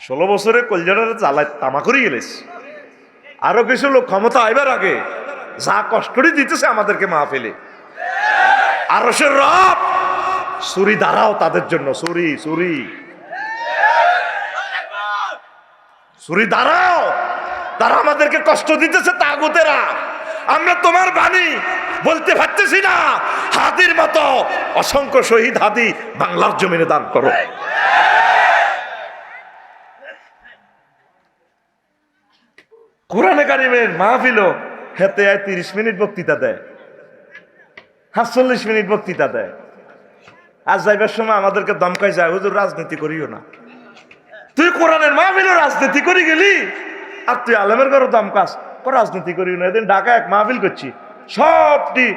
16 বছরে কলজাটারে জ্বালায় তামা করে গেলিস। আরো কিছু লোক ক্ষমতা আইবার আগে যা কষ্টই দিতেছে আমাদেরকে মাহফিলে, আরশের রব ছুরি দাঁড়াও তাদের জন্য, ছুরি ছুরি ছুরি দাঁড়াও, তারা আমাদেরকে কষ্ট দিতেছে তাগুতেরা। আমরা তোমার বাণী বলতে পারতেছি না, হাদির মতো অসংখ্য শহীদ হাদি বাংলার জমিনে দান করো। কোরআনে কারিমের মাহফিল হেতে 30 মিনিট বক্তৃতা দেয়, ৪৭ মিনিট বক্তৃতা দেয়। আজ যাইবার সময় আমাদেরকে দমকাই যায়, হুজুর রাজনীতি করিও না। তুই কোরআনের মাহফিলে রাজনীতি করে গেলি, আর তুই আলেমের ঘরে দমকাস রাজনীতি করিও না। এদিন ঢাকা এক মাহফিল করছি, সবটি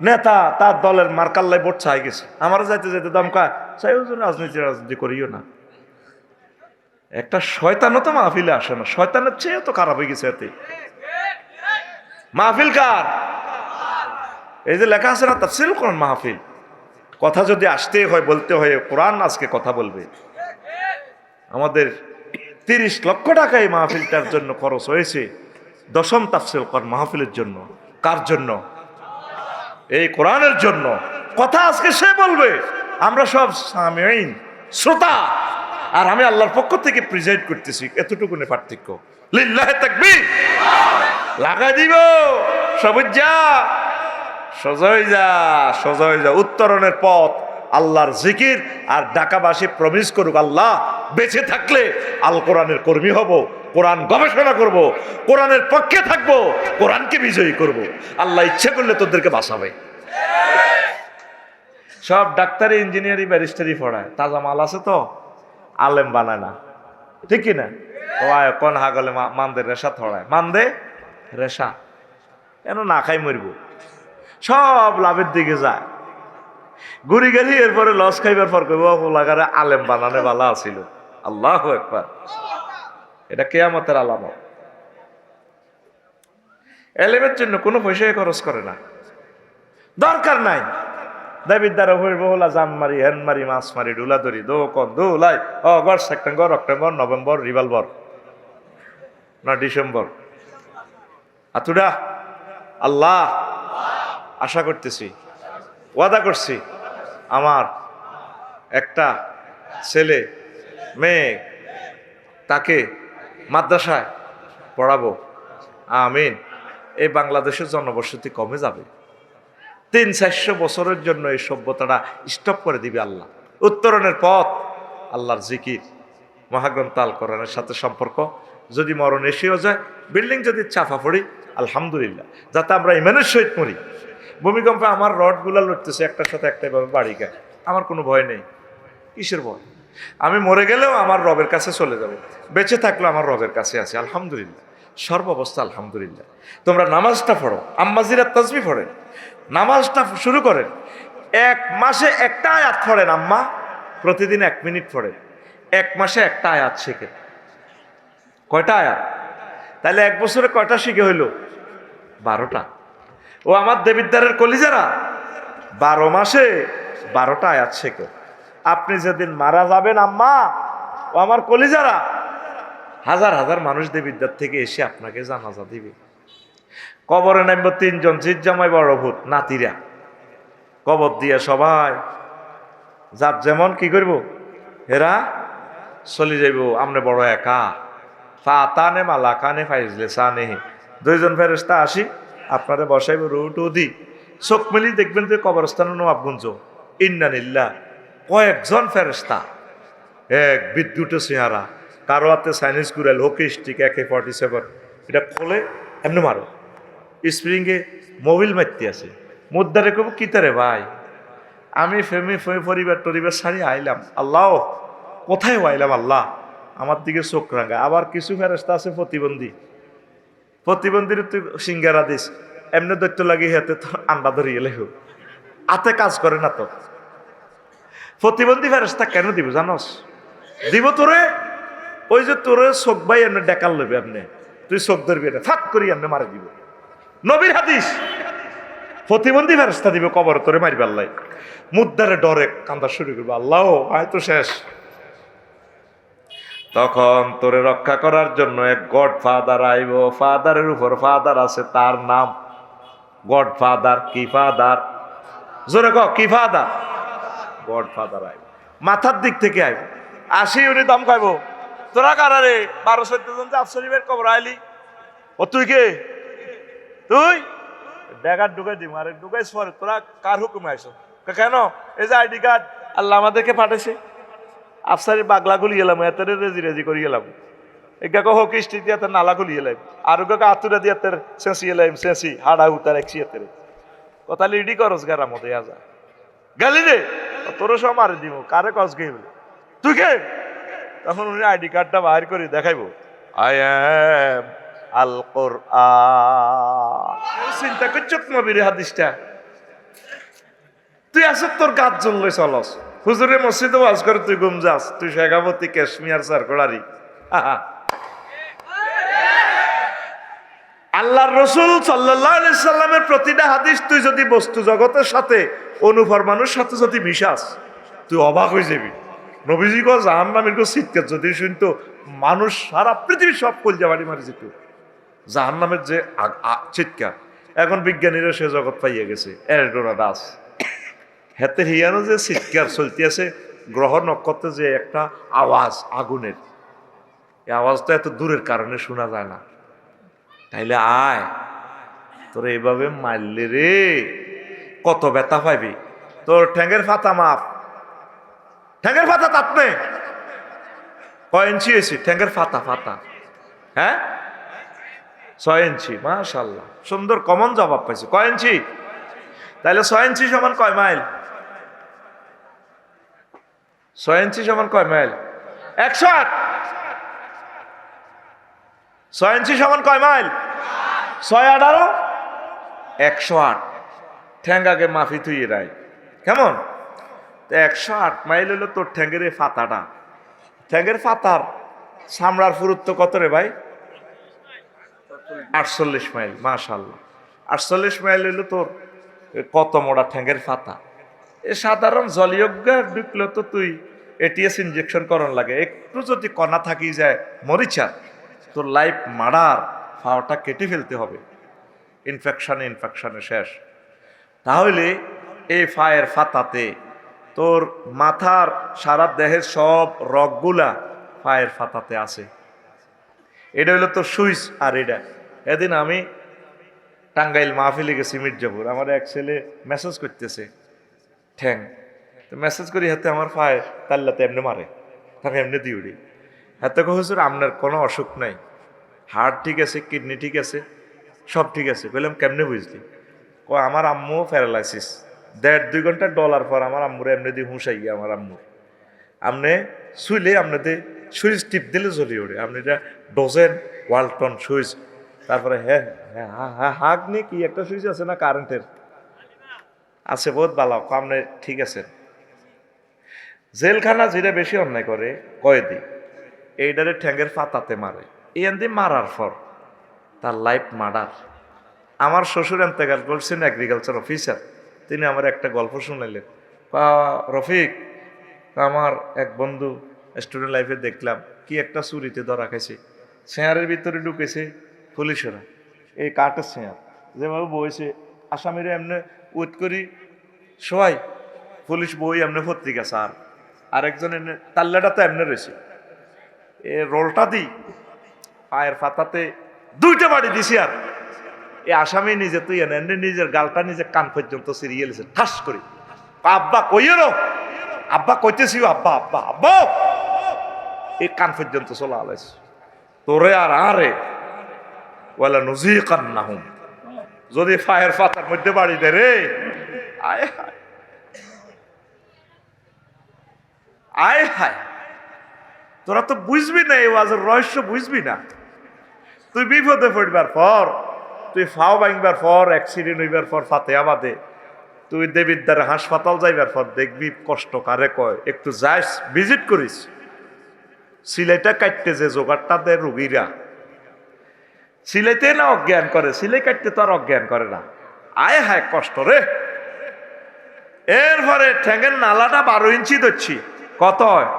নেতা তার দলের মার্কাল্লায় ভোট চাই গেছে, আমারও যাইতে যাইতে দমকা চাই, হুজুর রাজনীতি করিও না। একটা শয়তানও তো মাহফিলে আসে না, শয়তানের চেয়েও তো খারাপ হয়ে গেছে এতে। মাহফিল কার? এই যে লেখা আছে না তাফসীরুল কোরআন মাহফিল, কথা যদি আসতে হয় বলতে হয় কোরআন আজকে কথা বলবে। আমাদের 30 লক্ষ টাকা এই মাহফিলটার জন্য খরচ হয়েছে, 10ম তাফসীরুল কোরআন মাহফিলের জন্য। কার জন্য? এই কোরআনের জন্য। কথা আজকে সে বলবে, আমরা সব সামিঈন শ্রোতা, আর আমি আল্লাহর পক্ষ থেকে প্রেজেন্ট করতেছি, এতটুকুনে পার্থক্য। লিল্লাহি তাকবীর, লাগাই দিব সবুজ যা সজয় যা সজয় যা। উত্তরণের পথ আল্লাহর জিকির, আর ঢাকাবাসী প্রমিস করুক আল্লাহ বেঁচে থাকলে আল কোরআনের কর্মী হব, কোরআন গবেষণা করব, কোরআনের পক্ষে থাকব, কোরআনকে বিজয়ী করব। আল্লাহ ইচ্ছে করলে তোদেরকে বাঁচাবে। সব ডাক্তারি ইঞ্জিনিয়ারিং ব্যারিস্টারি পড়ায়, তাজা মাল আছে তো আলেম বানায় না, ঠিক কিনা? কোন হাগলে মানদে রেশা থড়ায়, মানদে রেশা এন না খাই মরব, সব লাভের দিকে যায়। ঘুরি গেলি এরপরে লস খাইবার পর করবো লাগারে আলেম বানানে বালা আছিল। আল্লাহু আকবার, এটা কিয়ামতের আলামত। এলেমের জন্য কোনো পয়সাই খরচ করে না, দরকার নাই। দাবির দ্বারা হইব হলা জাম মারি, হেন মারি, মাছ মারি, ডুলা ধরি, দো কন দোলাই, August, September, October, November, revolver না ডিসেম্বর। আতুডা আল্লাহ আশা করতেছি, ওয়াদা করছি, আমার একটা ছেলে মেয়ে তাকে মাদ্রাসায় পড়াবো। আমিন। এই বাংলাদেশের জনবসতি কমে যাবে, 300-400 বছরের জন্য এই সভ্যতাটা স্টপ করে দিবে আল্লাহ। উত্তরণের পথ আল্লাহর জিকির, মহাগ্রন্থ আল কোরআনের সাথে সম্পর্ক। যদি মরণ এসেও যায়, বিল্ডিং যদি চাপা পড়ি, আলহামদুলিল্লাহ, যাতে আমরা ইমানের সহিত মরি। ভূমিকম্পে আমার রডগুলা লড়তেছে একটার সাথে একটা, এভাবে বাড়ি গায়, আমার কোনো ভয় নেই। কিসের ভয়? আমি মরে গেলেও আমার রবের কাছে চলে যাব, বেঁচে থাকলেও আমার রবের কাছে আছে, আলহামদুলিল্লাহ। সর্বাবস্থা আলহামদুলিল্লাহ। তোমরা নামাজটা পড়ো, আম্মাজিরা তাসবিহ পড়েন, নামাজটা শুরু করেন। 1 মাসে একটা আয়াত পড়েন আম্মা, প্রতিদিন 1 মিনিট পড়েন। 1 মাসে একটা আয়াত শিখে। কয়টা আয়াত? তাহলে 1 বছরে কয়টা শিখে হইল? 12টা। ও আমার দেবিদ্বারের কলিজারা, 12 মাসে 12টা আয়াত শেখো। আপনি যেদিন মারা যাবেন আম্মা, ও আমার কলিজারা, হাজার হাজার মানুষ দেবিদ্বার থেকে এসে আপনাকে জানাজা দিবে। কবরে নামব 3 জন, জিজ্জামাই বড় ভূত নাতিরা, কবর দিয়ে সবাই যার যেমন কি করব, এরা চলে যাইব, আমনে বড় একা। ফাতানে মালাকানে ফাইজলে সানে, 2 জন ফেরেশতা আসি আপনারে বসাইব, রুটু দি চোখ মেলি দেখবেন যে কবরস্থানের নবাবগঞ্জ, ইন্নানিল্লাহ, কয়েকজন ফেরেশতা, এক বিদ্যুৎ চেহারা, কারো হাতে চাইনিজ কুড়াল, হকি স্টিক, AK-47, এটা খোলে এমনি মারো, স্প্রিংয়ে মোবিল মারতে আছে। মুদ্দারে কব কিতারে ভাই, আমি পরিবার ছাড়ি আইলাম, আল্লাহ কোথায় আইলাম, আল্লাহ আমার দিকে চোখ রাঙা। আবার কিছু ফেরেশতা আছে প্রতিবন্ধীর তুই সিঙ্গারা দিস, এমনি দৈত্য লাগি হাতে তো আন্ডা ধরিয়ে লেখো, হাতে কাজ করে না তো। প্রতিবন্ধী ফেরেশতা কেন দিব জানস? দিব তোরে, ওই যে তোরে চোখ ভাই এমনি ডেকাল লবে, এমনি তুই চোখ ধরবি না, ফাট করি এমনি মারে দিব। নবীর হাদিস, প্রতিবন্ধী ফেরেশতা দিব কবর তোরে মারিবার লাই। মুদ্দারে ডরে কান্দা শুরু করবে, আল্লাহ আয় তো শেষ। তখন তোরে রক্ষা করার জন্য এক গড ফাদার আইব, ফাদারের উপর ফাদার আছে, তার নাম গড ফাদার। কি ফাদার? জোরে ক, কি ফাদার? গড ফাদার আইব, মাথার দিক থেকে আইব, আসি উনি দম খাইব। তোরা কারারে 12-14 জন যে আফসরিবের কবর আইলি, ও তুই কে? তুই ড্যাগার ঢুকাই দিম, আরে ঢুকাইছ পরে তোরা কার হুকুমে আইস? কেন? এই যে আইডি কার্ড আল্লাহ আমাদেরকে পাঠাইছে, আফসারি বাগলা গুলি গেলাম, এত রেজি রেজি করি গেলাম, এগাকে হোক স্টি দিয়ে নালা গুলি গেলাম, আর ওকে আতুরা দিয়ে সেঁসি এলাম, সেঁসি হাড়া উতার একশি এতের কথা লিডি করস গারা মতো আজা গালি রে, তোর সব মারি দিব, কারে কস গে তুই কে? তখন উনি আইডি কার্ডটা বাহির করে দেখাইবো, আই এম আল কোরআন। চিন্তা করছ নবীর হাদিসটা, তুই আস তোর গাছ জ্বললে চলস, হুজুরে মসজিদে ওয়াজ করে তুই গুম যাস, তুই শেখাবতী কাশ্মীর সারকোড়ারি। আল্লাহর রাসূল সাল্লাল্লাহু আলাইহি সাল্লামের প্রতিটা হাদিস তুই যদি বস্তু জগতের সাথে অনুফরমানোর সাথে যদি মিশাস, তুই অবাক হয়ে যাবি। নবীজি গো জাহান্নামের গো চিৎকার যদি শুনতো, মানুষ সারা পৃথিবী সব কলজা বাড়ি মারি যেত জাহান্নামের যে চিৎকার। এখন বিজ্ঞানীরা সে জগৎ পাইয়ে গেছে, এরডোরা দাস হেতে হিয়ানো যে চিৎকার চলতে আছে গ্রহ নক্ষত্রে, যে একটা আওয়াজ আগুনের, এই আওয়াজটা এত দূরের কারণে শোনা যায় না। তাইলে আয়, তোর এইভাবে মারলে রে কত ব্যথা পাইবি। তোর ঠ্যাঙ্গের ফাতা মাপ, ঠ্যাঙ্গের ফাতা তাপনে কয় ইঞ্চি হয়েছি? ঠ্যাঙ্গের ফাতা ফাতা, হ্যাঁ 6 ইঞ্চি। মাশাআল্লাহ, সুন্দর কমন জবাব পাইছি। কয় ইঞ্চি? তাইলে 6 ইঞ্চি সমান কয় মাইল? 6 ইঞ্চি সমান কয় মাইল? 108। 6 ইঞ্চি সমান কয় মাইল? 6 18 108। ঠ্যাঙ্গাকে মাফি তুই রাই কেমন? 108 মাইল হলো তোর ঠ্যাঙ্গের এই ফাতাটা। ঠ্যাঙ্গের ফাতার চামড়ার পুরুত্ব কত রে ভাই? 48 মাইল। মাশাআল্লাহ, 48 মাইল হইলো তোর কত মোড়া ঠ্যাঙ্গের ফাতা। এ সাধারণ জলিয়জ্ঞা ঢুকলে তো তুই এটিএস ইনজেকশন করন লাগে, একটু যদি কণা থাকি যায় মরিচা, তোর লাইফ মারার ফাওয়াটা কেটে ফেলতে হবে, ইনফেকশনে শেষ। তাহলে এই ফায়ের ফাতাতে তোর মাথার সারা দেহের সব রগগুলা ফায়ের ফাতাতে আছে। এটা হইলো তোর সুইচ। আর এটা এদিন আমি টাঙ্গাইল মাহফিলে গেছি মির্জাপুর, আমার এক ছেলে মেসেজ করতেছে ঠ্যাং, তো মেসেজ করি হাতে আমার ফায় তাল্লাতে এমনি মারে, আমি এমনি দিয়ে উড়ি। হাতে হুজুর আপনার কোনো অসুখ নাই, হার্ট ঠিক আছে, কিডনি ঠিক আছে, সব ঠিক আছে। বললাম কেমনে বুঝলি? আমার আম্মু প্যারালাইসিস, 1.5-2 ঘন্টা ডলার পর আমার আম্মুর এমনি দিয়ে হুঁসাই গিয়ে আমার আম্মু আপনি শুইলে আপনাদের সুইচ টিপ দিলে জ্বলি ওঠে, আপনি এটা ডোজেন ওয়ালটন সুইচ, তারপরে হ্যাঁ হ্যাঁ হাগ নিয়ে কি একটা সুইচ আছে না কারেন্টের আছে, বহুত ভালো, আপনি ঠিক আছে। জেলখানা যেটা বেশি অন্যায় করে কয়েদি, এইটারে ঠ্যাঙ্গের ফাতাতে মারে, এই আন্দি মারার পর তার লাইফ মার্ডার। আমার শ্বশুর এন্তেকাল করছেন এগ্রিকালচার অফিসার, তিনি আমার একটা গল্প শুনাইলেন। রফিক, আমার এক বন্ধু স্টুডেন্ট লাইফে দেখলাম কি একটা চুরিতে ধরা খাইছে, শেয়ারের ভিতরে ঢুকেছে পুলিশেরা, এই কাঠের শেয়ার যেভাবে বইছে, আসামিরা এমনি উইট করি সবাই, পুলিশ বই এমনি পত্রিকা স্যার, আরেকজন এমনি তাল্লাটা তো এমনি রয়েছে, এ রোলটা দিই পায়ের পাতাতে 2টা বাড়ি দিছি। আর এই আসামি নিজে তুই এনে নিজের গালটা নিজে কান পর্যন্ত সিরিয়ে গেছে ঠাস করে, আব্বা কইয়েরো, আব্বা কইতেছি, আব্বা আব্বা আব্বা, এই কান পর্যন্ত চলে আলাইছে। তোরে আর আরে ওয়ালা নুজিকান্নাহুম, যদি ফায়ের পাতার মধ্যে বাড়ি দে রে, আয় হায় আয় হায়, তোরা তো বুঝবি না এই ওয়াজের রহস্য, বুঝবি না। তুই বিপদে পড়বার পর, তুই ফাও ভাঙবার পর, অ্যাক্সিডেন্ট হইবার পর ফাতেহা বাদে তুই দেবিদ্বারে হাসপাতাল যাইবার পর দেখবি কষ্ট কারে কয়। একটু যাইস, ভিজিট করিস, সিলাইটা কাটতে যে জোগাড়টা দেয় রুগীরা, সিলাইতে না অজ্ঞান করে, সিলাই কাটতে তো আর অজ্ঞান করে না। আয় হায় কষ্ট রে। এরপরে ঠ্যাঙ্গের নালাটা 12 ইঞ্চি ধরছি, কত হয়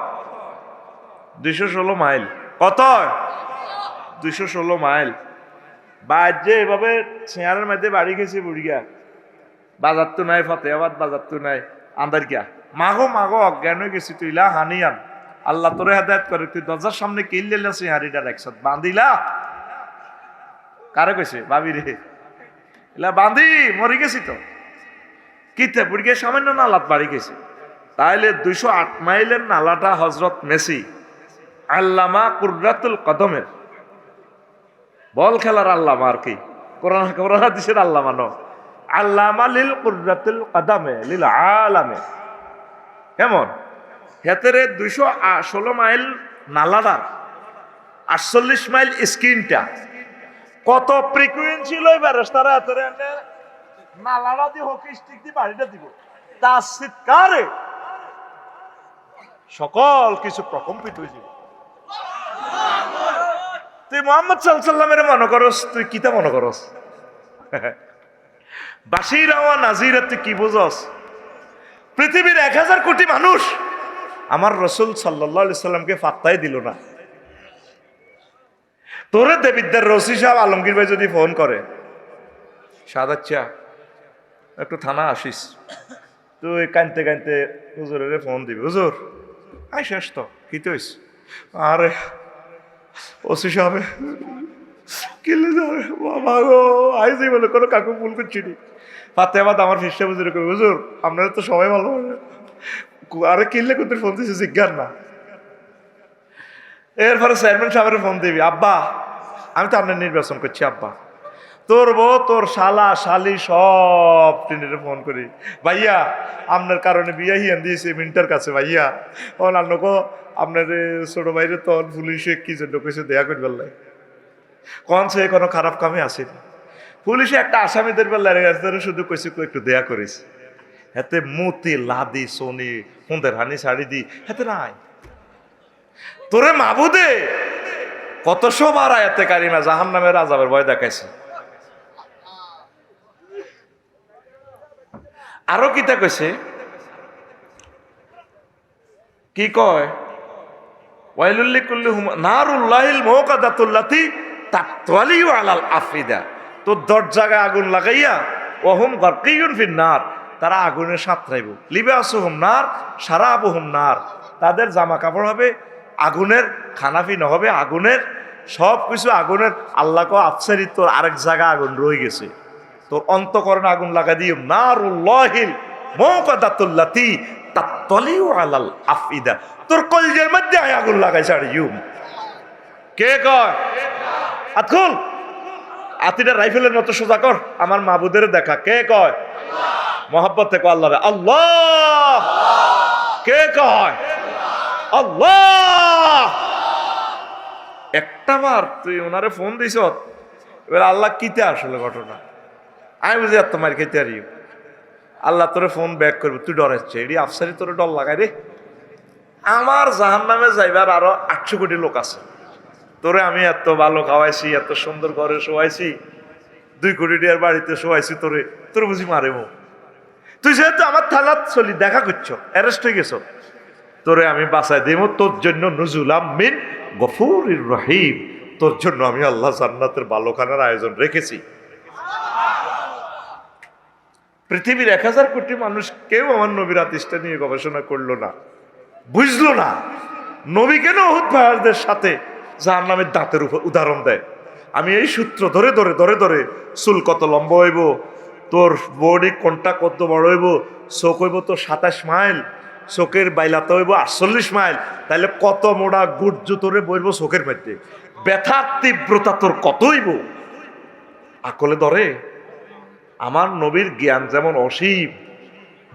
216 মাইল। কত? 216 মাইল। বাজে এভাবে চেয়ারের মধ্যে বাড়ি গেছি বুড়িয়া, বাজার তো নাই, ফতেহাবাদ বাজার তো নাই, আন্দার গিয়া মাগো মাগো অজ্ঞান হয়ে গেছি, তুইলা হানিয়ান আল্লাহ তোরে হেদায়েত করে, তুই দরজার সামনে কিনলে চেয়ারিটা একসাথ বান্ধিলা। কারে কইছে? ভাবি রে, এলা বান্ধি মরি গেছি তো। কিতে বুড়িয়া সামান্য নালাত বাড়ি গেছি। তাইলে 208 মাইলের নালাটা হজরত মেসি আল্লামা কুররাতুল কদমের, বল খেলার আল্লামা আর কি, কোরআন হাদিসের আল্লামা ন, আল্লামা লিল কুররাতুল কদমে লিল আলামে। কেমন হেতেরে 216 মাইল নালাটার 48 মাইল স্ক্রিনটা, কত ফ্রিকুয়েন্সি লইবার তারা হেতেরে নালাটা দিয়ে হকি স্টিক দিয়ে বাড়িটা দিব, তার চিৎকারে সকল কিছু প্রকম্পিত হয়েছিল। তুই মোহাম্মদ সাল্লামের মনে করস, তুই কিতা মনে করস? বাসিরা ওয়া নাজিরা তুই কি বুঝস? পৃথিবীর 1000 কোটি মানুষ আমার রসুল সাল্লাল্লাহু আলাইহি সাল্লামকে পাত্তাই দিল না। তোরে দেবিদ্যার রশি সাহেব আলমগীর ভাই যদি ফোন করে, সাদাচ্চা একটু থানা আসিস, তুই কানতে কানতে হুজুরের ফোন দিবি, হুজুর আই শেষ তো কিতে হইস? আরে ওসি সাহেব কিলে যাবে বাবা গো, আইসি বলে কোনো কাকু ভুল করছি নি। পাতে আবার আমার ফিসটা বুঝে রেখে, হুজুর আপনারা তো সবাই ভালো বলে, আরে কিনলে কোথায় ফোন দিয়েছে জিজ্ঞার না। এরপরে চেয়ারম্যান সাহেবের ফোন দিবি, আব্বা আমি তো আপনার নির্বাচন করছি, আব্বা তোর বউ তোর শালা শালি সব টিনের ফোন করি, ভাইয়া আপনার কারণে বিয়া হিয়ান দিয়েছে মিন্টার কাছে, ভাইয়া অন্যান্য আপনার ছোট ভাইরে তখন পুলিশে কি জন্য কেছে দেয়া করবার লাই, কন সে কোনো খারাপ কামে আসেনি। পুলিশে একটা আসামিদের বেলায় শুধু কইছে একটু দেয়া করেছে, হাতে মতি লাদি সোনি হুঁদের হানি শাড়ি দি হাতে নাই। তোরে মাবুদে কত সবার আয়াতে কারিমা জাহান্নামের আযাবের ভয় দেখাইছে। আরো কিতা কইছে, কি কয়? ওয়াইলুল লিকুল্লি নারুল্লাহিল মুকাদাতুল্লাতি তাকতালিউ আলাল আফিদা, তো দরজায় আগুন লাগাইয়া ওহুম গারকিয়ুন ফিন নার, তারা আগুনে সাঁতরাইব, লিবাসুহুম নার শারাবুহুম নার, তাদের জামা কাপড় হবে আগুনের, খানাপিনা হবে আগুনের, সব কিছু আগুনের। আল্লাহ কো আফসারি তোর আরেক জায়গা আগুন রয়ে গেছে, তোর অন্তঃকরণে আগুন লাগা দিও। নারুল্লাহিল মুকাদাতুল্লাতি তাকতালিউ আলাল আফিদা, তোর কলজের মধ্যে আগুন লাগাইছে। আর ইউম কে কয়? আতকুল আতিটা রাইফেলের মতো সোজা কর, আমার মাবুদের দেখা। কে কয়? মোহাব্বত থেকে আল্লাহ রে, আল্লাহ। কে কয়? আল্লাহ। একটা বার তুই ওনারে ফোন দিছ, এবার আল্লাহ কিতে আসলে ঘটনা আমি বুঝি আর তোমার খেতে আর আল্লাহ তোরে ফোন ব্যাক করবে, তুই ডরাচ্ছে, এটি আফসারি তোরে ডর লাগাই রে। আমার জাহান্নামে যাইবার আরো 800 কোটি লোক আছে, তোরে আমি এত ভালো খাওয়াইছি, এত সুন্দর ঘরে শোয়াইছি, 2 কোটি টাকার বাড়িতে শোয়াইছি, তোরে বুঝি মারে মো। তুই যেহেতু আমার থানাত চলি দেখা করছো, অ্যারেস্ট হয়ে গেছো, তোরে আমি বাঁচাই দেব, তোর জন্য নুজুলাম মিন গফুরির রহিম, তোর জন্য আমি আল্লাহ জান্নাতের ভালোখানার আয়োজন রেখেছি। পৃথিবীর 1000 কোটি মানুষ কেউ আমার নবীর হাদিসটা নিয়ে গবেষণা করলো না, বুঝলো না নবী কেন উহুদ পাহাড়দের সাথে জাহান্নামের দাঁতের উপর উদাহরণ দেয়। আমি এই সূত্র ধরে ধরে ধরে ধরে, চুল কত লম্বা হইব, তোর বডি কোনটা কত বড় হইব, চোখ হইব তোর 27 মাইল, চোখের বাইলাতে হইব 48 মাইল, তাহলে কত মোড়া গুর্জ তোরে বইব চোখের মধ্যে, ব্যথার তীব্রতা তোর কত হইব, আকলে ধরে। আমার নবীর জ্ঞান যেমন অসীম,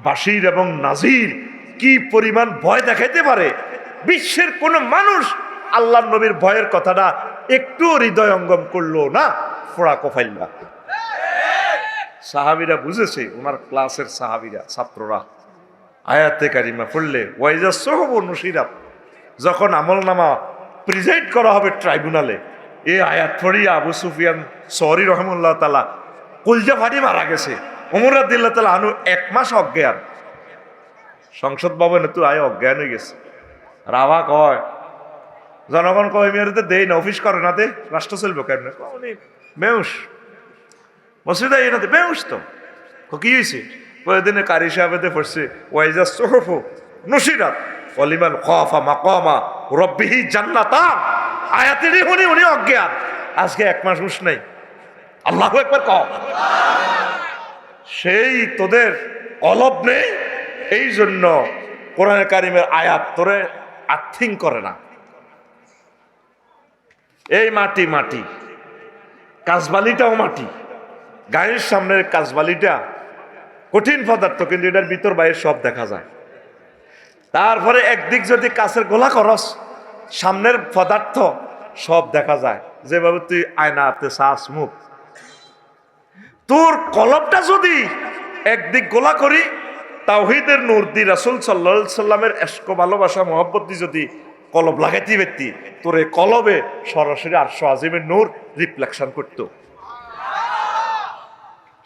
বাশির এবং নাজির কি পরিমাণ ভয় দেখাইতে পারে, বিশ্বের কোন মানুষ আল্লাহর নবীর ভয়ের কথাটা একটু হৃদয়ঙ্গম করলো না, ফোড়া কফাইল্লা। সাহাবীরা বুঝেছে, ওনার ক্লাসের সাহাবীরা, ছাত্ররা আয়াতে কারিমা পড়লে ওয়াইজা সহব নসিরাত, যখন আমলনামা প্রিজাইড করা হবে ট্রাইব্যুনালে, এই আয়াত পড়িয়া আবু সুফিয়ান সরি রহমুল্লাহ তাআলা কলজা ফাটি মারা গেছে। ওমর রাদিয়াল্লাহু তাআলা আনহু 1 মাস অজ্ঞান, সংসদ ভবনে তো আয় অজ্ঞান হয়ে গেছে। রাভা কয় জনগণ কয় মেয়েরতে দেই না, অফিস করে না, দে রাষ্ট্র চলবে কেমনে? উনি বেউস, মসজিদে এনাতে বেউস তো। কি হয়েছে? কয়েকদিনে কারি সাহেবেতে পড়ছে ওয়াইজা সোহফু নসিরাত ওয়ালিমান খাফা মাকামা রাব্বিহি জান্নাতান। আয়াতেরই উনি অজ্ঞান। আজকে 1 মাস হুঁশ নেই। আল্লাহু আকবার কও। সেই তোদের অলব নেই, এই জন্য কোরআনে কারিমের আয়াত তোরে আর্থিং করে না। এই মাটি মাটি, কাজবালিটাও মাটি, গায়ের সামনের কাজবালিটা কঠিন পদার্থ, কিন্তু এটার ভিতর বাইরে সব দেখা যায়। তারপরে একদিক যদি কাছের গোলা করস, সামনের পদার্থ সব দেখা যায়, যেভাবে তুই আয়নাতে চাস মুখ। তোর কলবটা যদি একদিক গোলা করি, তাওহীদের নূর দি রাসূল সাল্লাল্লাহু আলাইহি সাল্লামের ইশক ভালোবাসা মহব্বত দি যদি কলব লাগাইতে ব্যক্তি, তোর এই কলবে সরাসরি আরশ আজিমের নূর রিফ্লেকশন করতো।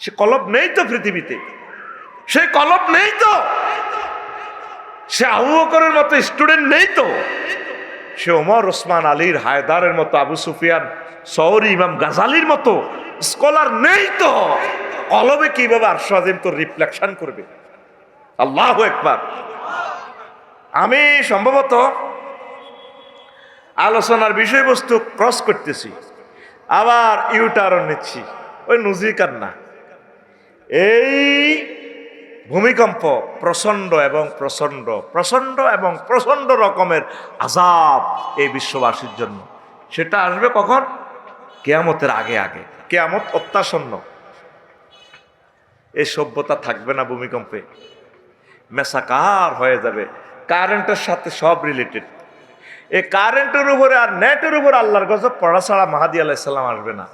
সে কলব নেই তো পৃথিবীতে, সে কলব নেই তো, সে আবু বকরের মতো স্টুডেন্ট নেই তো, সে ওমর ওসমান আলীর হায়দারের মতো, আবু সুফিয়ান সৌরি, ইমাম গাজালির মতো স্কলার নেই তো। কলবে কিভাবে আরশ আজিম তোর রিফ্লেকশন করবে? আল্লাহু আকবার। আমি সম্ভবত আলোচনার বিষয়বস্তু ক্রস করতেছি, আবার ইউটার্ন নিচ্ছি, ওই নুজিকার না। এই ভূমিকম্প প্রচন্ড এবং প্রচন্ড প্রচন্ড এবং প্রচন্ড রকমের আযাব এই বিশ্ববাসীর জন্য। সেটা আসবে কখন? কিয়ামতের আগে আগে। কিয়ামত অত্যাসন্ন। এই সভ্যতা থাকবে না ভূমিকম্পে, মেসাকার হয়ে যাবে। কারেন্টের সাথে সব রিলেটেড। এই কারেন্টের উপরে আর নেটের উপর আল্লাহর গজব পড়া ছাড়া মাহাদি আলাইহিস সালাম আসবে না।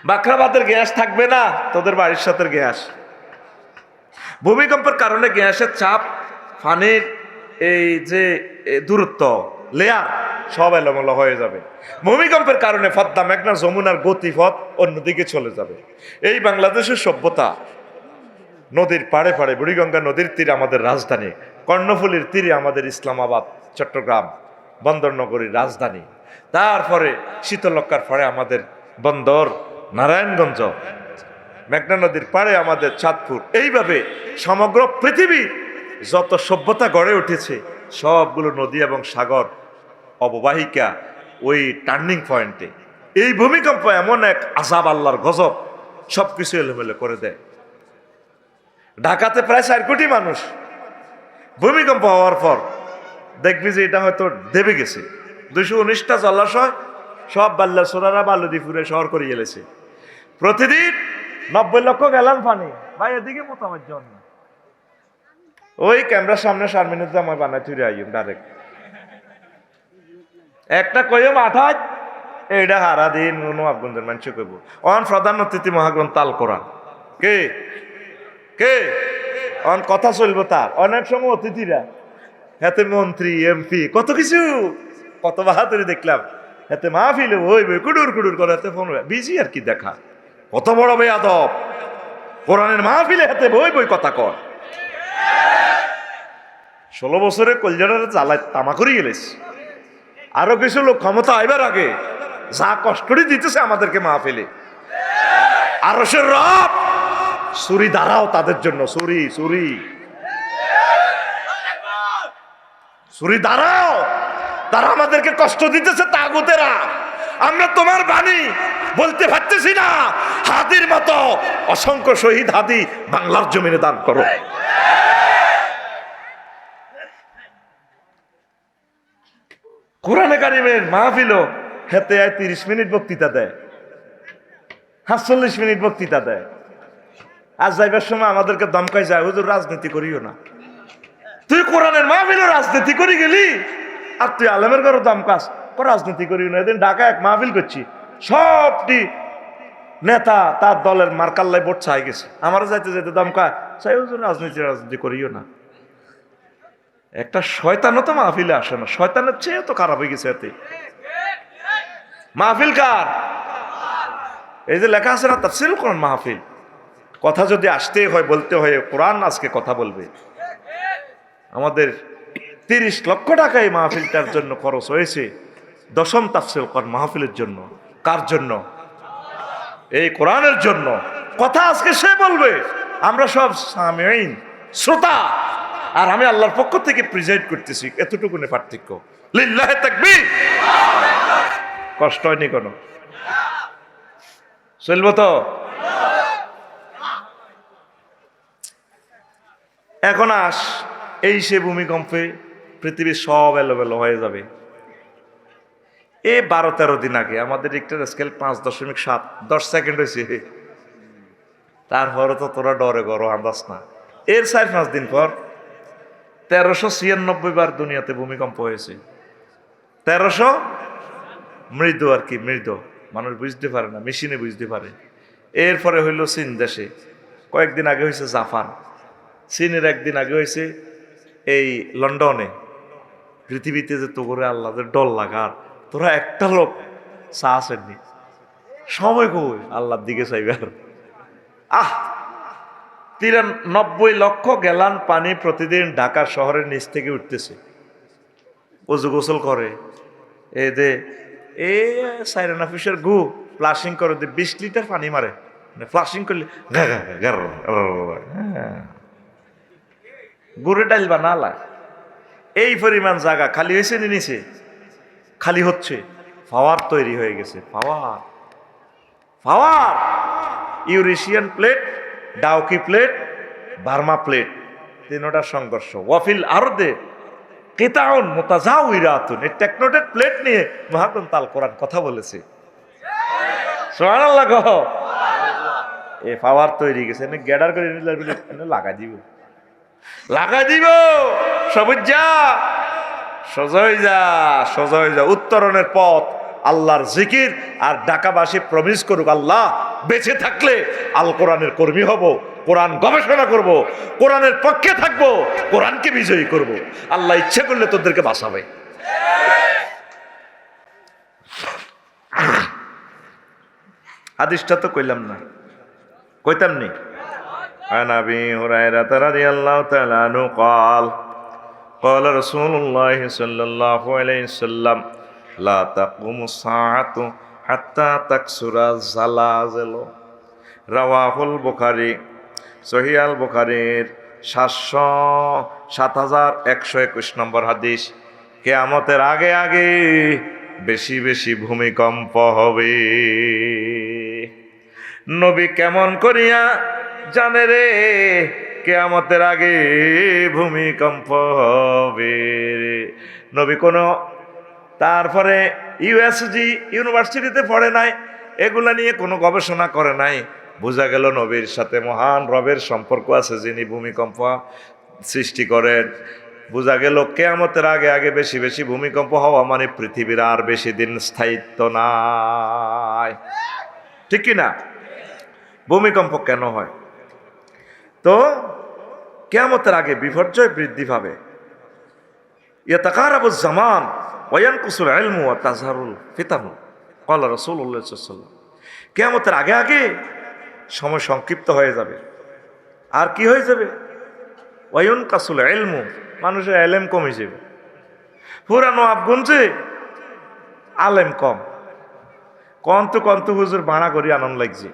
বাখরাবাদের গ্যাস থাকবে না, তোদের বাড়ির সাথে গ্যাস। ভূমিকম্পের কারণে গ্যাসের চাপ, পানির এই যে দূরত্ব লেয়ার সব এলোমেলো হয়ে যাবে। ভূমিকম্পের কারণে পদ্মা মেঘনা যমুনার গতিপথ অন্যদিকে চলে যাবে। এই বাংলাদেশের সভ্যতা নদীর পাড়ে পাড়ে, বুড়িগঙ্গা নদীর তীরে আমাদের রাজধানী, কর্ণফুলীর তীরে আমাদের ইসলামাবাদ, চট্টগ্রাম বন্দরনগরীর রাজধানী, তারপরে শীতলক্ষার পাড়ে আমাদের বন্দর নারায়ণগঞ্জ, মেঘনা নদীর পাড়ে আমাদের চাঁদপুর। এইভাবে সমগ্র পৃথিবী যত সভ্যতা গড়ে উঠেছে সবগুলো নদী এবং সাগর অববাহিকা ওই টার্নিং পয়েন্টে। এই ভূমিকম্প এমন এক আযাব, আল্লাহর গজব, সবকিছু এলোমেলো করে দেয়। ঢাকাতে প্রায় 4 কোটি মানুষ। ভূমিকম্প হওয়ার পর দেখবি যে এটা হয়তো দেবে গেছে। 219টা জলাশয় সব বাল্লা সোনারা বাল্যদীপুরে শহর করে গেলেছে। প্রতিদিন 90 লক্ষ গ্যালন পানি। ভাই এদিকে মোটামুটি জন না, ওই ক্যামেরার সামনে 4 মিনিট জামাই বানাই তুই আইম ডাইরেক্ট একটা কইম 28 এইটা হারা দিন কোনো আফগানদের মানুষ কইব। অন প্রধান অতিথি মহাগ্রন্থ আল কোরআন কে কে অন কথা চলবো তার। অনেক সময় অতিথিরা হাতে মন্ত্রী এমপি কত কিছু, কত বাহাদুরি দেখলাম। হাতে মাহফিলে ওই বই কুডুর কুডুর করে হাতে ফোন বিজি আর কি দেখা। কত বড় বেয়াদব, কোরআনের মাহফিলে হাতে বই বই কথা কর। 16 বছরে কলজাটারে জ্বালায় তামা করে গেলেস। আরো কিছু লোক ক্ষমতা আইবার আগে যা কষ্টই দিতেছে আমাদেরকে মাহফিলে। আরশের রব ছুরি দাঁড়াও তাদের জন্য, ছুরি ছুরি ছুরি দাঁড়াও। তারা আমাদেরকে কষ্ট দিতেছে তাগুতেরা। আমরা তোমার বাণী বলতে পারতেছি না। হাদির মতো অসংখ্য শহীদ হাদি বাংলার জমিনে দান করো। কোরআনে কারিমের মাহফিল হেতে 30 মিনিট বক্তৃতা দেয়, 47 মিনিট বক্তৃতা দেয়। আজ যাইবার সময় আমাদেরকে দমকাই যায়, হুজুর রাজনীতি করিও না। তুই কোরআনের মাহফিলে রাজনীতি করে গেলি, আর তুই আলেমের ঘরে দমকাস রাজনীতি করিও না। এদিন ঢাকা এক মাহফিল করছি, সবটি নেতা তার দলের মার্কাল্লায় ভোট চাই গেছে। আমারও যাইতে যাইতে দমকা চাই, হুজুর রাজনীতি করিও না। একটা শয়তানও তো মাহফিলে আসে না, শয়তানের চেয়েও তো খারাপ হয়ে গেছে এতে। মাহফিল কার? এই যে লেখা আছে না তাফসীরুল কোরআন মাহফিল। কথা যদি আসতে হয়, বলতে হয়, কোরআন আজকে কথা বলবে। আমাদের 30 লক্ষ টাকা এই মাহফিলটার জন্য খরচ হয়েছে, 10ম তাফসীর কোরআন মাহফিলের জন্য। কার জন্য? এই কোরআনের জন্য। কথা আজকে সে বলবে, আমরা সব সামিঈন, শ্রোতা, আর আমি আল্লাহর পক্ষ থেকে প্রেজেন্ট করতেছি, এতটুকুনি পার্থক্য। লিল্লাহি তাকবীর। কষ্ট হয়নি কোনো? চলবো তো? এখন এই সে ভূমিকম্পে পৃথিবীর সব এলোমেলো হয়ে যাবে। এই 12-13 দিন আগে আমাদের রিক্টার স্কেল 5.7, 10 সেকেন্ড হয়েছে। তারপরে তো তোরা ডরে গরো আন্দাজ না। এর 4-5 দিন পর 1396 বার দুনিয়াতে ভূমিকম্প হয়েছে। 1300 মৃদু আর কি, মৃদু, মানুষ বুঝতে পারে না, মেশিনে বুঝতে পারে। এরপরে হইল চীন দেশে, কয়েকদিন আগে হয়েছে জাপান, চীনের একদিন আগে হয়েছে এই লন্ডনে। পৃথিবীতে যে তো করে আল্লাহদের ডর লাগার, তোরা একটা লোক চা আসেননি, সময় কই আল্লাহর দিকে চাইবার। 93 লক্ষ গ্যালান পানি প্রতিদিন ঢাকা শহরের নিচ থেকে উঠতেছে। অজু গোসল করে, এই যে সাইরেন অফিসের ফ্লাশিং করে 20 লিটার পানি মারে, ফ্লাশিং করলে গুড়ে ডাইল বা নালা। এই পরিমাণ জায়গা খালি হয়েছে, নিচে খালি হচ্ছে, পাওয়ার তৈরি হয়ে গেছে। Power Eurasian plate, Dauki plate, Burma plate, তিনটার সংঘর্ষ। ওয়াফিল আরদে কিতাউন মুতাজাউইরাতুন, এই টেকনোটেড প্লেট নিয়ে মহাগ্রন্থ আল কোরআন কথা বলেছে। সুবহানাল্লাহ গো। এই পাওয়ার তৈরি গেছে, এনে গ্যাডার করে লাগা দিব সবুজ যা, সোজা হয়ে যা। উত্তরণের পথ আল্লাহর জিকির আর ঢাকাবাসী প্রমিস করুক, আল্লাহ বেঁচে থাকলে আল কোরআনের কর্মী হব, কোরআন গবেষণা করব, কোরআনের পক্ষে থাকব, কোরআনকে বিজয়ী করব। আল্লাহ ইচ্ছে করলে তোদেরকে বাঁচাবে। হাদিসটা তো কইলাম না, কইতাম নি। عن أبي هريرة رضي الله تعالى عنه قال قال رسول الله صلى الله عليه وسلم لا تقوم الساعة حتى تكسر الزلازل رواه البخاري। সহিহ আল বুখারীর 7121 নম্বর হাদিস। কিয়ামতের আগে আগে বেশি বেশি ভূমিকম্প হবে। নবী কেমন করিয়া জানে রে কিয়ামতের আগে ভূমিকম্প হবে? নবী কোনো তারপরে ইউএসজি ইউনিভার্সিটিতে পড়ে নাই, এগুলা নিয়ে কোনো গবেষণা করে নাই। বোঝা গেল নবীর সাথে মহান রবের সম্পর্ক আছে, যিনি ভূমিকম্প সৃষ্টি করেন। বোঝা গেল কিয়ামতের আগে আগে বেশি বেশি ভূমিকম্প হওয়া মানে পৃথিবীর আর বেশি দিন স্থায়িত্ব নাই। ঠিক কি না? ভূমিকম্প কেন হয়? তো কিয়ামতের আগে বিপর্যয় বৃদ্ধি পাবে। ইয়াতাকারাবুজ জামান ওয়া ইয়ানকুসুল ইলমু ওয়া তাজহারুল ফিতানু ক্বালা রাসূলুল্লাহ সাল্লাল্লাহু আলাইহি ওয়াসাল্লাম। কিয়ামতের আগে আগে সময় সংক্ষিপ্ত হয়ে যাবে। আর কি হয়ে যাবে? ওয়া ইয়ানকুসুল ইলমু, মানুষের ইলম কমে যাবে। পুরানো আফগঞ্জে আলেম কম, কন্তু হুজুর ভাড়া করি আনন্দ লাগছে।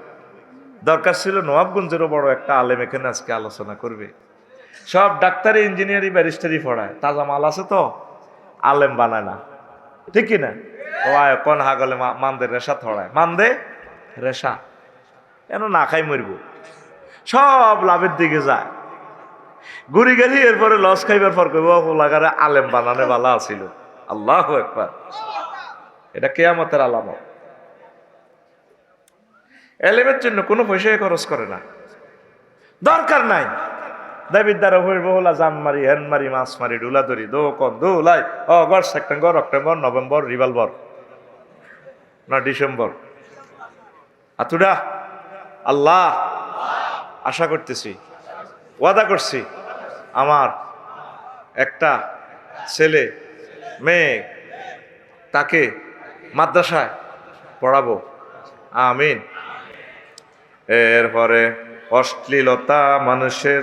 দরকার ছিল নবাবগঞ্জেরও বড় একটা আলেম এখানে আজকে আলোচনা করবে। সব ডাক্তারি, ইঞ্জিনিয়ারিং, ব্যারিস্টারি পড়ায়, তাজা মাল আছে তো আলেম বানায় না। ঠিক কিনা? ও কোন হাগলে মানদে রেশা থড়ায়, মানদে রেশা এন না খাই মরব, সব লাভের দিকে যায়। ঘুরি গেলি এরপরে লস খাইবার পর কইব লাগারে আলেম বানানে বালা আছিল। আল্লাহু আকবার। এটা কিয়ামতের আলামত। এলেমের জন্য কোনো পয়সায় খরচ করে না, দরকার নাই। দাবির দ্বারা হইব হলা জান মারি, হেন মারি, মাছ মারি, ডুলা ধরি, দোলাই August, September, October, November, revolver না ডিসেম্বর। আতুডা আল্লাহ আশা করতেছি, ওয়াদা করছি, আমার একটা ছেলে মেয়ে তাকে মাদ্রাসায় পড়াবো। আমিন। এরপরে অশ্লীলতা, মানুষের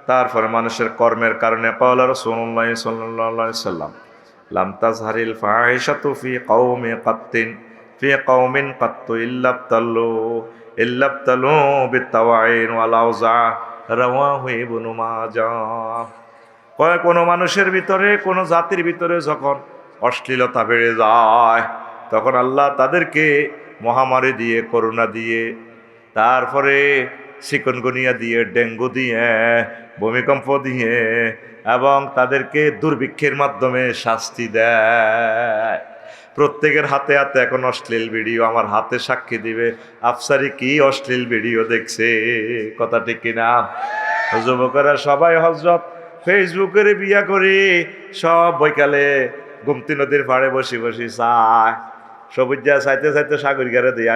তারপরে মানুষের কর্মের কারণে ক্বালা রাসূলুল্লাহ সাল্লাল্লাহু আলাইহি সাল্লাম লাম তাজহারিল ফাহিশাতু ফি কওমিন কাত্তু ইল্লাবতালু বিত্তাওয়াইন ওয়াল আওজা রাওয়াহু ইবনু মাজাহ। কয় কোনো মানুষের ভিতরে, কোনো জাতির ভিতরে যখন অশ্লীলতা বেড়ে যায় তখন আল্লাহ তাদেরকে মহামারী দিয়ে, করোনা দিয়ে, তারপরে চিকনগুনিয়া দিয়ে, ডেঙ্গু দিয়ে, ভূমিকম্প দিয়ে এবং তাদেরকে দুর্ভিক্ষের মাধ্যমে শাস্তি দেয়। প্রত্যেকের হাতে হাতে এখন অশ্লীল ভিডিও, আমার হাতে সাক্ষী দিবে আফসারি কি অশ্লীল ভিডিও দেখছে, কথা ঠিক কিনা? যুবকেরা সবাই হযরত ফেসবুকের বিয়া করে সব বৈকালে গুমতি নদীর পাড়ে বসে বসে চায়, সবুজ যা চাইতে চাইতে সাগর গারে দিয়া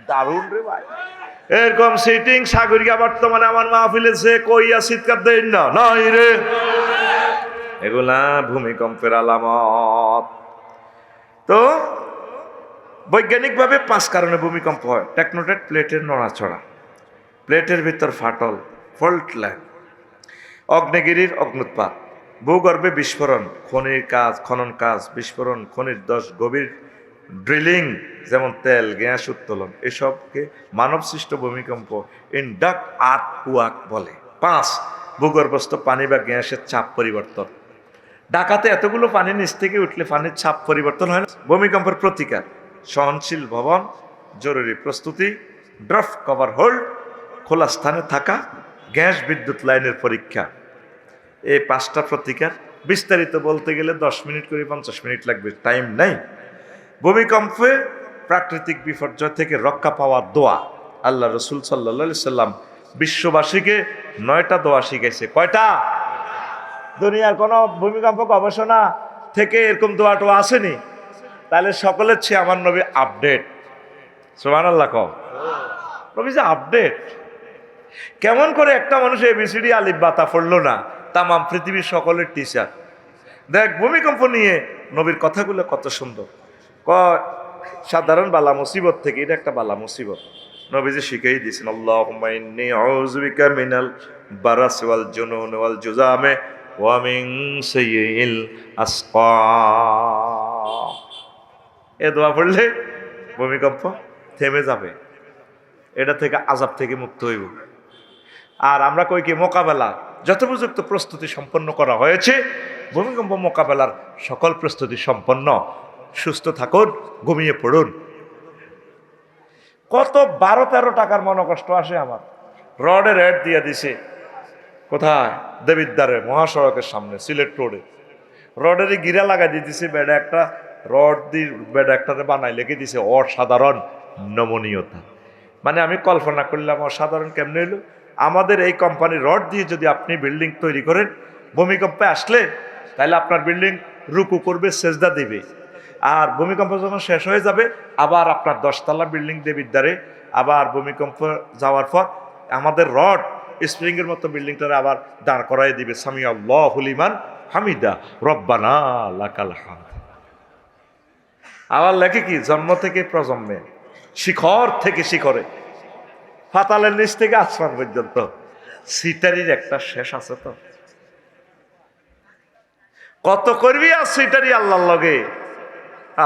দারুণ রে ভাই। এরকম সিটিং সাগরিকা বর্তমানে আমার মাহফিলেছে কইয়া চিৎকার দেন না নাই রে, এগুলা ভূমিকম্পের আলামত। তো বৈজ্ঞানিকভাবে 5 কারণে ভূমিকম্প হয়। টেকনোটেট প্লেটের নড়াচড়া, প্লেটের ভিতর ফাটল, ফল্ট লাইন, অগ্নেয়গিরির অগ্নুৎপাত, ভূগর্ভে বিস্ফোরণ, খনির কাজ, খনন কাজ, বিস্ফোরণ, খনির দশ, গভীর ড্রিলিং যেমন তেল গ্যাস উত্তোলন, এসবকে মানবসৃষ্ট ভূমিকম্প ইনডাক্ট আর্থকুয়াক বলে। 5 ভূগর্ভস্থ পানি বা গ্যাসের চাপ পরিবর্তন। ঢাকাতে এতগুলো পানি নিচ থেকে উঠলে পানির চাপ পরিবর্তন হয় না। ভূমিকম্পের প্রতিকার: সহনশীল ভবন, জরুরি প্রস্তুতি, ড্রপ কভার হোল্ড, খোলা স্থানে থাকা, গ্যাস বিদ্যুৎ লাইনের পরীক্ষা। এই 5টা প্রতিকার বিস্তারিত বলতে গেলে 10 মিনিট করে 50 মিনিট লাগবে, টাইম নাই। ভূমিকম্পে প্রাকৃতিক বিপর্যয় থেকে রক্ষা পাওয়ার দোয়া। আল্লাহ রসুল সাল্লাল্লাহু আলাইহি সাল্লাম বিশ্ববাসীকে 9টা দোয়া শিখাইছে। কয়টা? দুনিয়ার কোনো ভূমিকম্প গবেষণা থেকে এরকম দোয়া টোয়া আসেনি। তাহলে সকলের চেয়ে আমার নবী আপডেট। সুবহানাল্লাহ কও। নবী যে আপডেট। কেমন করে একটা মানুষ এবিসিডি আলিফ বাতা পড়লো না, তামাম পৃথিবীর সকলের টিচার। দেখ ভূমিকম্প নিয়ে নবীর কথাগুলো কত সুন্দর। সাধারণ বালা মুসিবত থেকে এটা একটা বালা মুসিবত নবীজি শিখাই দিয়েছেন। আল্লাহুম্মা ইন্নী আউযু বিকা মিনাল বারাস ওয়াল জুনুন ওয়াল জুযামে ওয়া মিন সাইয়্যিল আসকাম। এ দোয়া পড়লে ভূমিকম্প থেমে যাবে, এটা থেকে আযাব থেকে মুক্ত হইব। আর আমরা কই কি মোকাবেলা যথোপযুক্ত প্রস্তুতি সম্পন্ন করা হয়েছে। ভূমিকম্প মোকাবেলার সকল প্রস্তুতি সম্পন্ন। সুস্থ থাকুন, ঘুমিয়ে পড়ুন। কত 12-13 টাকার মনোকষ্ট আসে আমার। রডের রেট দিয়ে দিছে কোথায়? দেবিদ্বারে মহাসড়কের সামনে সিলেট রোডে রডেরই গিরা লাগাই দিয়ে দিছে। বেডা একটা রড দিয়ে বেডা একটাতে বানাই লেগে দিছে অসাধারণ নমনীয়তা। মানে আমি কল্পনা করলাম অসাধারণ কেমনে হইল। আমাদের এই কোম্পানি রড দিয়ে যদি আপনি বিল্ডিং তৈরি করেন, ভূমিকম্পে আসলে তাহলে আপনার বিল্ডিং রুকু করবে, সেজদা দিবে। আর ভূমিকম্প যখন শেষ হয়ে যাবে আবার আপনার 10 তলা বিল্ডিং দেবিদ্বারে আবার ভূমিকম্প যাওয়ার পর আমাদের রড স্প্রিংয়ের মতো বিল্ডিংটারে আবার দাঁড় করাই দিবে। সামি আল্লাহু লিমান হামিদা রব্বানা লাকাল হামদ। আবার লেখে কি? জন্ম থেকে প্রজন্মে, শিখর থেকে শিখরে, পাতালের নিচ থেকে আসমান পর্যন্ত সিটারির একটা শেষ আছে। তো কত করবি আর সিটারি আল্লাহর লগে।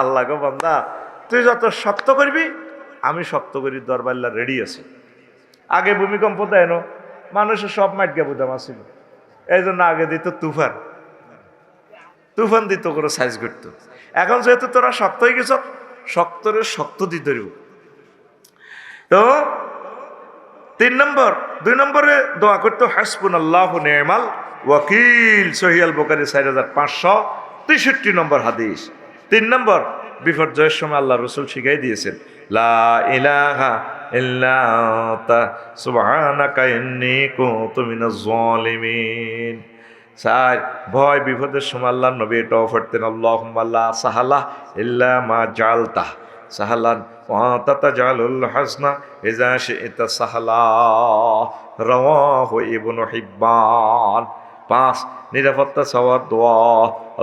আল্লাহ গো বান্দা, তুই যত শক্ত করবি আমি শক্ত করি, দরবাল্লা রেডি আছি। আগে ভূমিকম্প দেয় না, মানুষের সব মাইটগা বুদাম আসিল, এই জন্য আগে দিত তুফান, তুফান দিত করে সাইজ করত। এখন যেহেতু তোরা শক্ত হয়ে গেছ, শক্তরে শক্ত দিয়ে ধরব। তো 2 নম্বরে দোয়া করতো হাসবুনাল্লাহু নি'মাল ওয়াকিল, সহিহ আল বুখারী 4563 নম্বর হাদিস। 3 নম্বর, বিপর্যয়ের সময় আল্লাহ রসুল শিখাই দিয়েছেন লা ইলাহা ইল্লা আনতা সুবহানাকা ইন্নী কুনতু মিনাজ জালিমিন। 4 ভয় বিপদের সময় আল্লাহ নবী এটাও পড়তেন আল্লাহুম্মা লা সাহালা ইল্লা মা জাআলতা সাহালান ওয়া তাতাজালুল হাসনা ইযা শি'তা সাহালা। রাওয়াহু ইবনু হিব্বান। 5 নিরাপত্তা চাওয়ার দোয়া,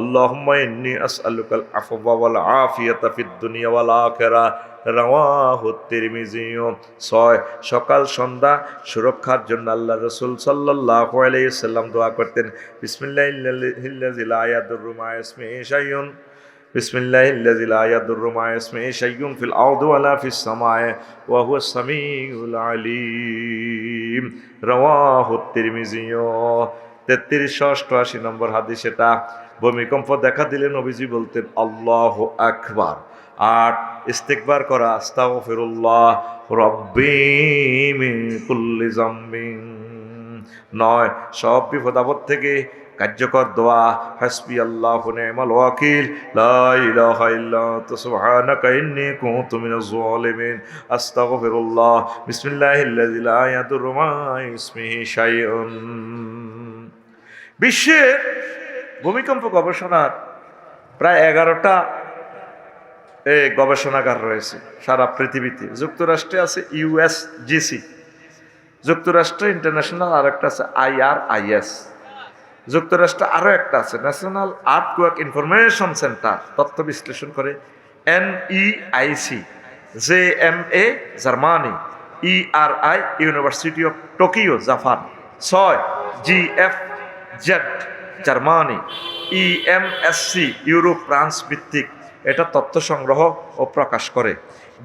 আল্লাহুম্মা ইন্নী আসআলুকাল আফওয়া ওয়াল আফিয়াতা ফিদ দুনিয়া ওয়াল আখিরাহ, রাওয়াহু তিরমিজি। 6 সকাল সন্ধ্যা সুরক্ষার জন্য আল্লাহ রাসূল সাল্লাল্লাহু আলাইহি সাল্লাম দোয়া করতেন, বিসমিল্লাহিল্লাযী লা ইয়াদুররু মা ইসমিহি শাইউন, বিসমিল্লাহিল্লাযী লা ইয়াদুররু মা ইসমিহি শাইউন ফিল আরদি ওয়ালা ফিস সামাই ওয়া হুয়াস সামিউল আলীম, রাওয়াহু তিরমিজি। 3388 নম্বর হাদিস এটা। ভূমিকম্প দেখা দিলে নবীজি বলতেন আল্লাহু আকবার। 8 ইস্তিগফার করা, আস্তাগফিরুল্লাহ রাব্বি মিন কুল্লি যামবিন। 9 সব বিপদ আপদ থেকে কার্যকর দোয়া, হাসবি আল্লাহু নি'মাল ওয়াকিল, লা ইলাহা ইল্লা আনতা সুবহানাকা ইন্নী কুনতু মিনাজ জালিমিন, আস্তাগফিরুল্লাহ, বিসমিল্লাহিল্লাযী লা ইয়াদুররু মা ইসমিহি শাইউন। বিশ্বের ভূমিকম্প গবেষণার প্রায় 11টা গবেষণাগার রয়েছে সারা পৃথিবীতে। যুক্তরাষ্ট্রে আছে ইউএসজিসি, যুক্তরাষ্ট্রে ইন্টারন্যাশনাল, আর একটা আছে IRIS, যুক্তরাষ্ট্রে আরও একটা আছে ন্যাশনাল আর্থকুয়েক ইনফরমেশন সেন্টার, তথ্য বিশ্লেষণ করে NEIC, JMA Germany, ERI university of Tokyo Japan, 6 GFZ Germany, EMSC Europe France ভিত্তিক, এটা তথ্য সংগ্রহ ও প্রকাশ করে।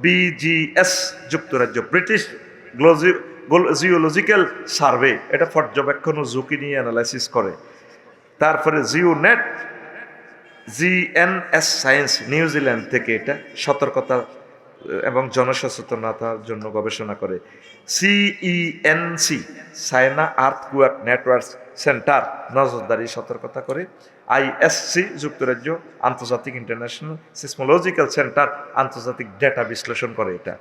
BGS যুক্তরাজ্য, ব্রিটিশ জিওলজিক্যাল সার্ভে, এটা পর্যবেক্ষণ ও ঝুঁকি নিয়ে অ্যানালাইসিস করে। তারপরে জিওনেট, GNS সায়েন্স নিউজিল্যান্ড থেকে, এটা সতর্কতা এবং জনসচেতনতার জন্য গবেষণা করে। CENC China earthquake network centre নজরদারি সতর্কতা করে। ISC যুক্তরাজ্য আন্তর্জাতিক ইন্টারন্যাশনাল সিসমোলজিক্যাল সেন্টার আন্তর্জাতিক ডেটা বিশ্লেষণ করে। এটা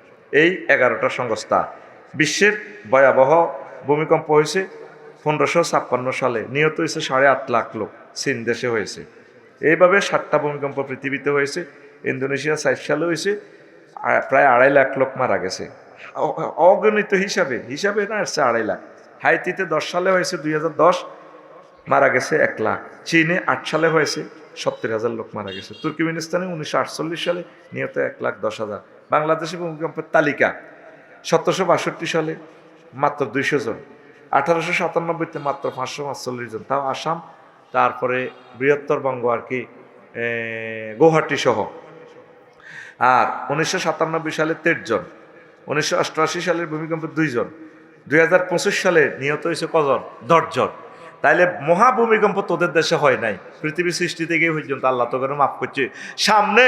এই 11টা সংস্থা। বিশ্বের ভয়াবহ ভূমিকম্প হয়েছে 1556 সালে, নিহত হয়েছে 8.5 লাখ লোক, চীন দেশে হয়েছে। এইভাবে 7টা ভূমিকম্প পৃথিবীতে হয়েছে। ইন্দোনেশিয়া 4 সালে হয়েছে, প্রায় 2.5 লাখ লোক মারা গেছে। অগণিত হিসাবে না আসছে 2.5 লাখ। হাইতিতে 10 সালে হয়েছে 2010, মারা গেছে 1 লাখ। চীনে 8 সালে হয়েছে, 70,000 লোক মারা গেছে। তুর্কমেনিস্তানে 1948 সালে নিহত 1,10,000। বাংলাদেশে ভূমিকম্পের তালিকা 1762 সালে মাত্র 200 জন, 1897-তে মাত্র 545 জন, তাও আসাম, তারপরে বৃহত্তর বঙ্গ আর কি, গৌহাটি সহ। আর 1997 সালে 13 জন, 1988 সালের ভূমিকম্পে 2 জন, 2025 সালে নিহত হয়েছে কজন? 10 জন। তাইলে মহাভূমিকম্প তোদের দেশে হয় নাই, পৃথিবী সৃষ্টি থেকে পর্যন্ত আল্লাহ তোকে মাফ করছে। সামনে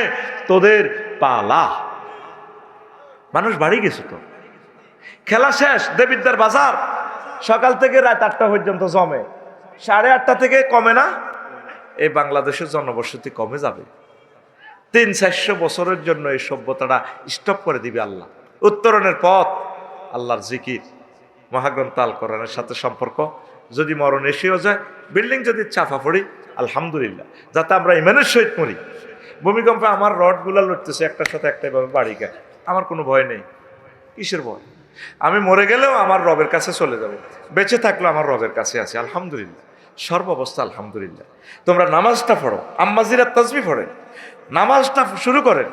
তোদের পালা, মানুষ বাড়ি গেছে তো। খেলা শেষ, দেবিদ্যার বাজার সকাল থেকে রাত 8টা পর্যন্ত জমে, 8:30 থেকে কমে না। এই বাংলাদেশের জনবসতি কমে যাবে, 300-400 বছরের জন্য এই সভ্যতাটা স্টপ করে দিবে আল্লাহ। উত্তরণের পথ আল্লাহর জিকির, মহাগ্রন্থ আল কোরআনের সাথে সম্পর্ক। যদি মরণ এসেও যায়, বিল্ডিং যদি চাপা পড়ি, আলহামদুলিল্লাহ, যাতে আমরা ইমানের সহিত মরি। ভূমিকম্পে আমার রডগুলা লড়তেছে একটার সাথে একটা, এভাবে বাড়ি গায়, আমার কোনো ভয় নেই। কিসের ভয়? আমি মরে গেলেও আমার রবের কাছে চলে যাব, বেঁচে থাকলেও আমার রবের কাছে আছে, আলহামদুলিল্লাহ, সর্বাবস্থা আলহামদুলিল্লাহ। তোমরা নামাজটা পড়ো, আম্মাজিরা তাসবিহ পড়েন, নামাজটা শুরু করেন।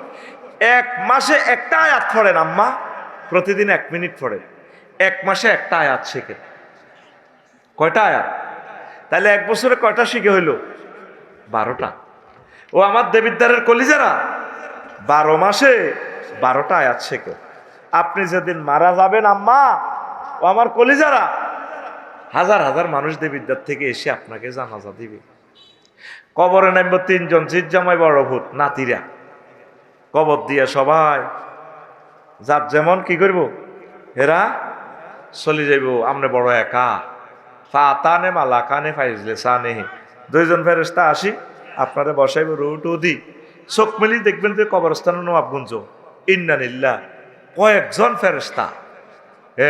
1 মাসে একটা আয়াত পড়েন আম্মা, প্রতিদিন 1 মিনিট পড়েন। 1 মাসে একটা আয়াত শেখেন। কয়টা আয়াত? তাহলে 1 বছরে কয়টা শিখে হইল? 12টা। ও আমার দেবিদ্দারের কলিজারা, 12 মাসে 12টা আয়াত শেখে। আপনি যেদিন মারা যাবেন আম্মা, ও আমার কলিজারা, হাজার হাজার মানুষ দেবিদ্দার থেকে এসে আপনাকে জানাজা দিবে। কবরে নামব 3 জন, জিজ্জামাই বড় ভূত, নাতিরা কবর দিয়া সবাই যার যেমন কি করব, এরা চলে যাইব। আমনে বড় একা, ফাতানে মালাকানে ফাইজলে সানেহি, 2 জন ফেরেশতা আসি আপনারে বসাইব, রুটু দি চোখ মেলি দেখবেন যে কবরস্থানের নবাবগঞ্জ, ইন্নানিল্লাহ, কয়েকজন ফেরেশতা,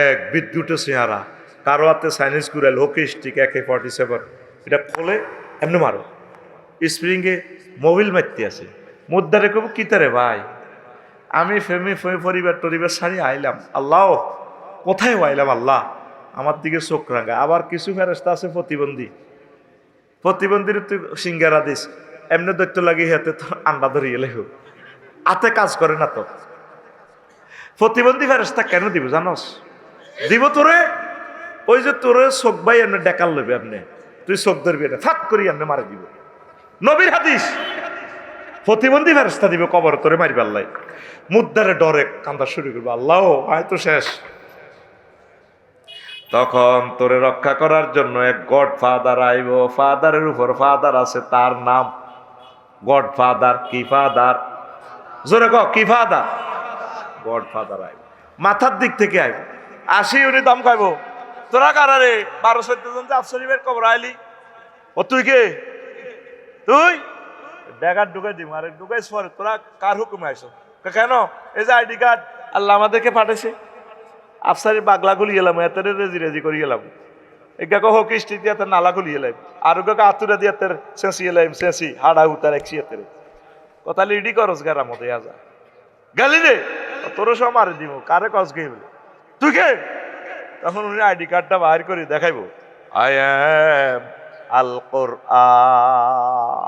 এক বিদ্যুৎ চেহারা, কারো হাতে চাইনিজ কুড়াল, হকি স্টিক, AK-47, এটা খোলে এমনি মারো, স্প্রিংয়ে মোবিল মারতে আছে। মুদ্দারে কব কিতারে ভাই, আমি পরিবার ছাড়ি আইলাম, আল্লাহ কোথায় আইলাম, আল্লাহ আমার দিকে চোখ রাঙা। আবার কিছু ফেরেশতা আছে প্রতিবন্ধী, প্রতিবন্ধীর তুই সিঙ্গারা দিস, এমনি দৈত্য লাগি হাতে তো আন্ডা ধরিয়ে লেখো, হাতে কাজ করে না তো। প্রতিবন্ধী ফেরেশতা কেন দিব জানোস? দিব তোরে, ওই যে তোরে চোখ ভাই এমনি ডেকাল লইবে, এমনি তুই চোখ ধরবি না, ফাট করি এমনি মারি দিব। নবীর হাদিস, প্রতিবন্ধী ফেরেশতা দিব কবর তোরে মারি পাল্লাই, মুদ্দারে ডরে কান্দা শুরু করবে, আল্লাহ আয় তো শেষ। তখন তোরে রক্ষা করার জন্য এক গড ফাদার আইব, ফাদারের উপর ফাদার আছে, তার নাম গড ফাদার। কি ফাদার? জোরে ক, কি ফাদার? গড ফাদার আইব, মাথার দিক থেকে আইব, আসি উনি দম খাইব। তোরা কারারে 12-14 জন যে আফসরিবের কবর আইলি, ও তুই কে? তুই ব্যাগার ঢুকাই দিব, আরে ঢুকাইছ পরে তোরা কার হুকুমে আইস? কেন? এই যে আইডি কার্ড আল্লাহ আমাদেরকে পাঠাইছে, আফসারি বাগলা গুলি এলাম, এত রেজি রেজি করি এলাম, এগাকে হোক স্ট্রিট দিয়ে নালা গুলি এলাম, আর ওকে আতুরা দিয়ে সেঁসি এলাম, সেঁসি হাড়া উতার একশি এতের কথা লিডি করস গারা মতো আজা গালি রে, তোর সব মারি দিব, কারে কস গে তুই কে? তখন উনি আইডি কার্ডটা বাহির করে দেখাইবো, আই এম আল কোরআন।